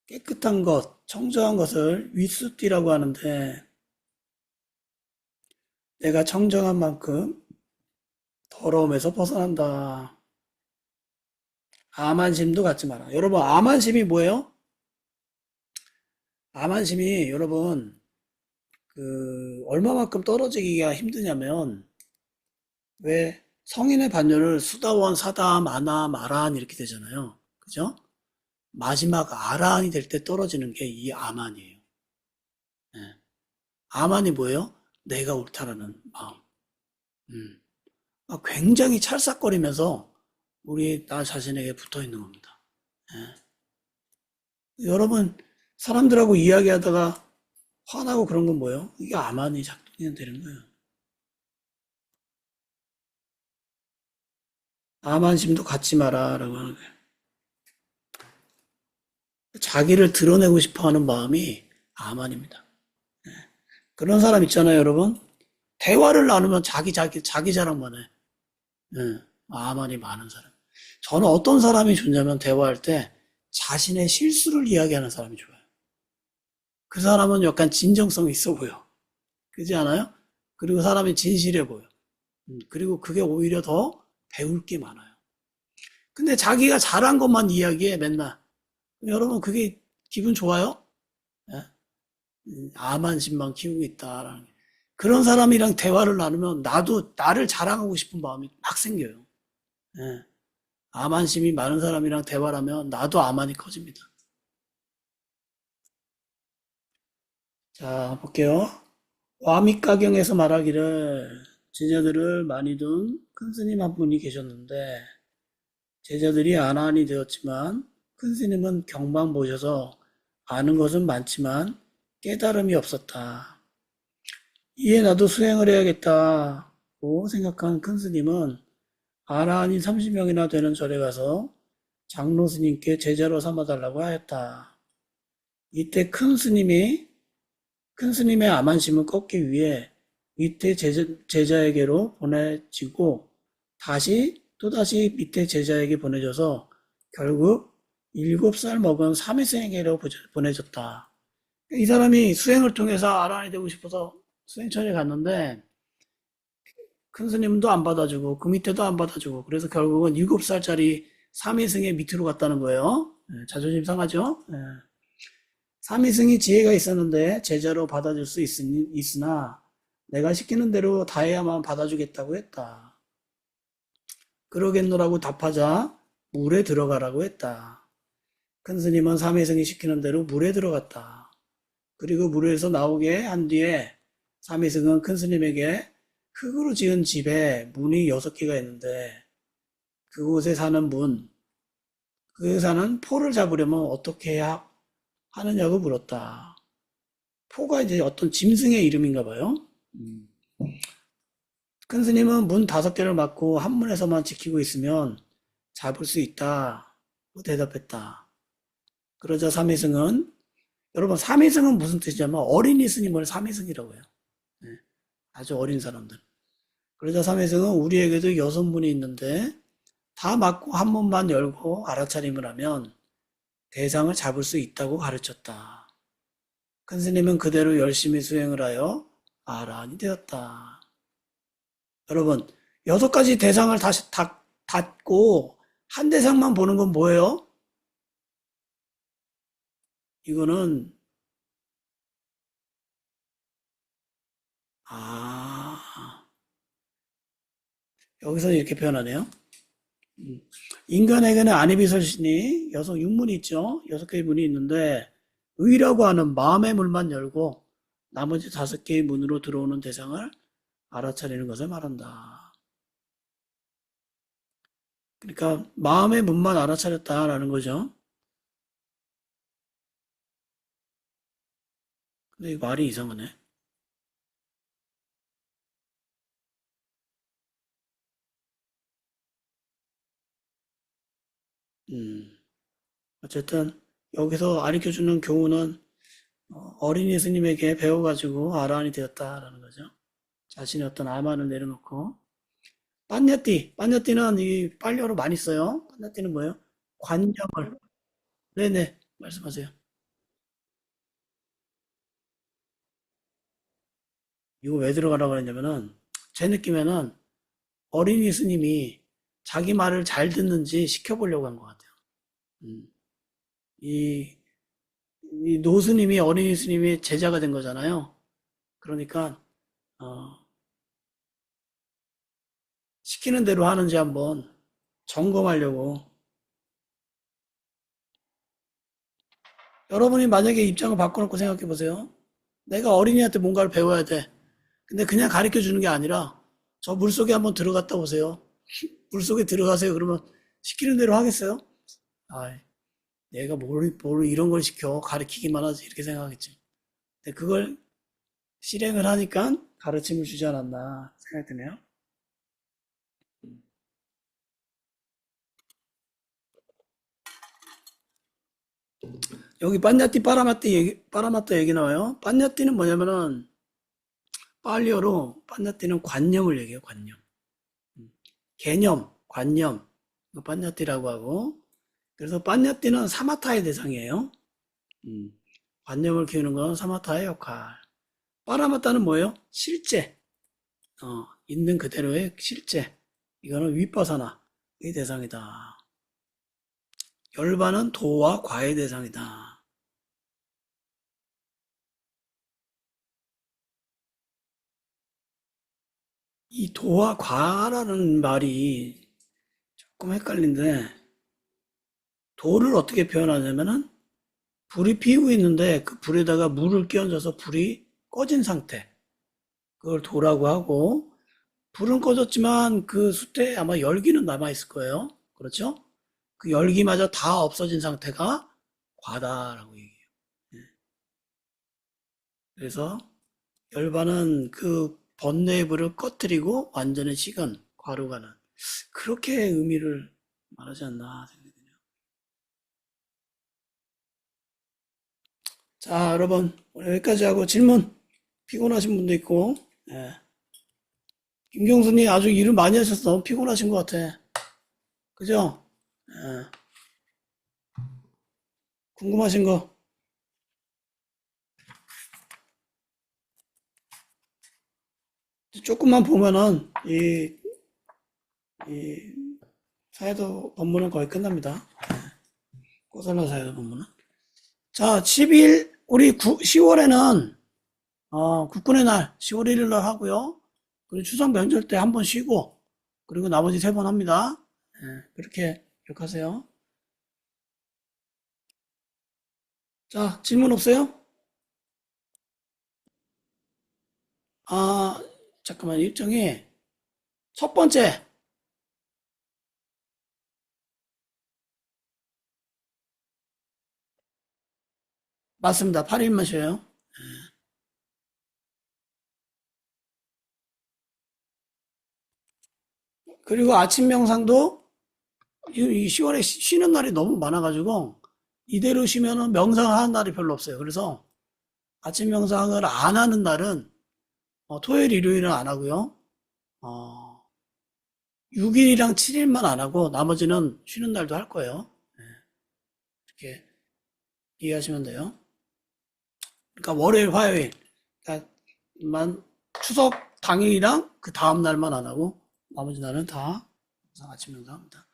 깨끗한 것, 청정한 것을 위수띠라고 하는데 내가 청정한 만큼 더러움에서 벗어난다. 암한심도 갖지 마라. 여러분, 암한심이 뭐예요? 암한심이 여러분 얼마만큼 떨어지기가 힘드냐면 왜 성인의 반열을 수다원, 사담, 아남, 아라한 이렇게 되잖아요. 그죠? 마지막 아라한이 될 때 떨어지는 게 이 암한이에요. 네. 암한이 뭐예요? 내가 옳다라는 마음. 굉장히 찰싹거리면서 나 자신에게 붙어 있는 겁니다. 네. 여러분, 사람들하고 이야기하다가 화나고 그런 건 뭐예요? 이게 암한이 작동이 되는 거예요. 암한심도 갖지 마라 라고 하는 거예요. 자기를 드러내고 싶어 하는 마음이 암한입니다. 그런 사람 있잖아요, 여러분. 대화를 나누면 자기 자랑만 해. 암한이 많은 사람. 저는 어떤 사람이 좋냐면 대화할 때 자신의 실수를 이야기하는 사람이 좋아요. 그 사람은 약간 진정성이 있어 보여. 그렇지 않아요? 그리고 사람이 진실해 보여. 그리고 그게 오히려 더 배울 게 많아요. 근데 자기가 잘한 것만 이야기해, 맨날. 여러분, 그게 기분 좋아요? 예? 암한심만 키우고 있다라는. 그런 사람이랑 대화를 나누면 나도 나를 자랑하고 싶은 마음이 막 생겨요. 예. 암한심이 많은 사람이랑 대화를 하면 나도 암한이 커집니다. 자, 볼게요. 와미가경에서 말하기를 제자들을 많이 둔 큰 스님 한 분이 계셨는데 제자들이 안한이 되었지만 큰 스님은 경방 보셔서 아는 것은 많지만 깨달음이 없었다. 이에 나도 수행을 해야겠다고 생각한 큰 스님은 아라한이 30명이나 되는 절에 가서 장로 스님께 제자로 삼아달라고 하였다. 이때 큰 스님의 암한심을 꺾기 위해 밑에 제자에게로 보내지고 또다시 밑에 제자에게 보내져서 결국 7살 먹은 사미생에게로 보내졌다. 이 사람이 수행을 통해서 아라한이 되고 싶어서 수행처에 갔는데 큰 스님도 안 받아주고 그 밑에도 안 받아주고 그래서 결국은 7살짜리 사미승의 밑으로 갔다는 거예요. 자존심 상하죠? 사미승이 지혜가 있었는데 제자로 받아줄 수 있으나 내가 시키는 대로 다 해야만 받아주겠다고 했다. 그러겠노라고 답하자 물에 들어가라고 했다. 큰 스님은 사미승이 시키는 대로 물에 들어갔다. 그리고 물에서 나오게 한 뒤에 사미승은 큰 스님에게 흙으로 지은 집에 문이 6개가 있는데 그곳에 사는 그 여사는 포를 잡으려면 어떻게 해야 하느냐고 물었다. 포가 이제 어떤 짐승의 이름인가 봐요. 큰 스님은 문 5개를 막고 한 문에서만 지키고 있으면 잡을 수 있다. 고 대답했다. 그러자 삼위승은, 여러분, 삼위승은 무슨 뜻이냐면 어린이 스님을 삼위승이라고 해요. 네, 아주 어린 사람들. 그러자 삼위승은 우리에게도 6문이 있는데 다 막고 한 문만 열고 알아차림을 하면 대상을 잡을 수 있다고 가르쳤다. 큰 스님은 그대로 열심히 수행을 하여 아라한이 되었다. 여러분, 6가지 대상을 다시 닫고 한 대상만 보는 건 뭐예요? 이거는 여기서 이렇게 표현하네요. 인간에게는 아니비설신이 6문이 있죠. 6개의 문이 있는데 의라고 하는 마음의 문만 열고 나머지 5개의 문으로 들어오는 대상을 알아차리는 것을 말한다. 그러니까 마음의 문만 알아차렸다라는 거죠. 근데 이 말이 이상하네. 어쨌든 여기서 가르쳐주는 교훈은 어린이 스님에게 배워가지고 아라한이 되었다라는 거죠. 자신의 어떤 아만을 내려놓고. 빤야띠는 이 빨려로 많이 써요. 빤야띠는 뭐예요? 관념을. 네네, 말씀하세요. 이거 왜 들어가라고 했냐면은 제 느낌에는 어린이 스님이 자기 말을 잘 듣는지 시켜보려고 한 것 같아요. 음, 이, 이 노스님이 어린이 스님이 제자가 된 거잖아요. 그러니까 어, 시키는 대로 하는지 한번 점검하려고. 여러분이 만약에 입장을 바꿔놓고 생각해 보세요. 내가 어린이한테 뭔가를 배워야 돼. 근데 그냥 가르쳐 주는 게 아니라 저 물속에 한번 들어갔다 오세요. 물속에 들어가세요. 그러면 시키는 대로 하겠어요? 아, 내가 뭘 이런 걸 시켜 가르치기만 하지 이렇게 생각하겠지. 근데 그걸 실행을 하니까 가르침을 주지 않았나 생각이 드네요. 여기 빠라마띠 얘기 나와요. 빠냐띠는 뭐냐면은 빨리어로 빠냐띠는 관념을 얘기해요. 관념. 개념, 관념. 빠냐띠라고 하고. 그래서 빠냐띠는 사마타의 대상이에요. 음, 관념을 키우는 건 사마타의 역할. 빠라마따는 뭐예요? 실제. 있는 그대로의 실제. 이거는 윗바사나의 대상이다. 열반은 도와 과의 대상이다. 이 도와 과라는 말이 조금 헷갈린데, 도를 어떻게 표현하냐면은, 불이 피우고 있는데 그 불에다가 물을 끼얹어서 불이 꺼진 상태. 그걸 도라고 하고, 불은 꺼졌지만 그 숯에 아마 열기는 남아있을 거예요. 그렇죠? 그 열기마저 다 없어진 상태가 과다라고 얘기해요. 그래서 열반은 그 번뇌의 불을 꺼뜨리고 완전히 식은 과로가는 그렇게 의미를 말하지 않나 생각이 드네요. 자, 여러분 오늘 여기까지 하고 질문 피곤하신 분도 있고 예. 김경수님 아주 일을 많이 하셔서 너무 피곤하신 것 같아. 그죠? 예. 궁금하신 거 조금만 보면은 이 사회도 법문은 거의 끝납니다. 꼬살라 사회도 법문은. 자, 10일 우리 10월에는 국군의 날 10월 1일 날 하고요. 그리고 추석 명절 때 한 번 쉬고 그리고 나머지 3번 합니다. 예, 그렇게 기억하세요. 자, 질문 없어요? 아, 잠깐만 일정이 첫 번째 맞습니다. 8일만 쉬어요. 그리고 아침 명상도 이 10월에 쉬는 날이 너무 많아가지고 이대로 쉬면은 명상을 하는 날이 별로 없어요. 그래서 아침 명상을 안 하는 날은 토요일, 일요일은 안 하고요. 6일이랑 7일만 안 하고 나머지는 쉬는 날도 할 거예요. 이렇게 이해하시면 돼요. 그러니까 월요일, 화요일, 그러니까만 추석 당일이랑 그 다음 날만 안 하고 나머지 날은 다 아침 명상합니다.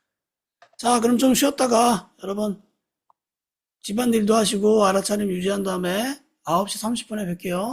자, 그럼 좀 쉬었다가 여러분 집안일도 하시고 알아차림 유지한 다음에 9시 30분에 뵐게요.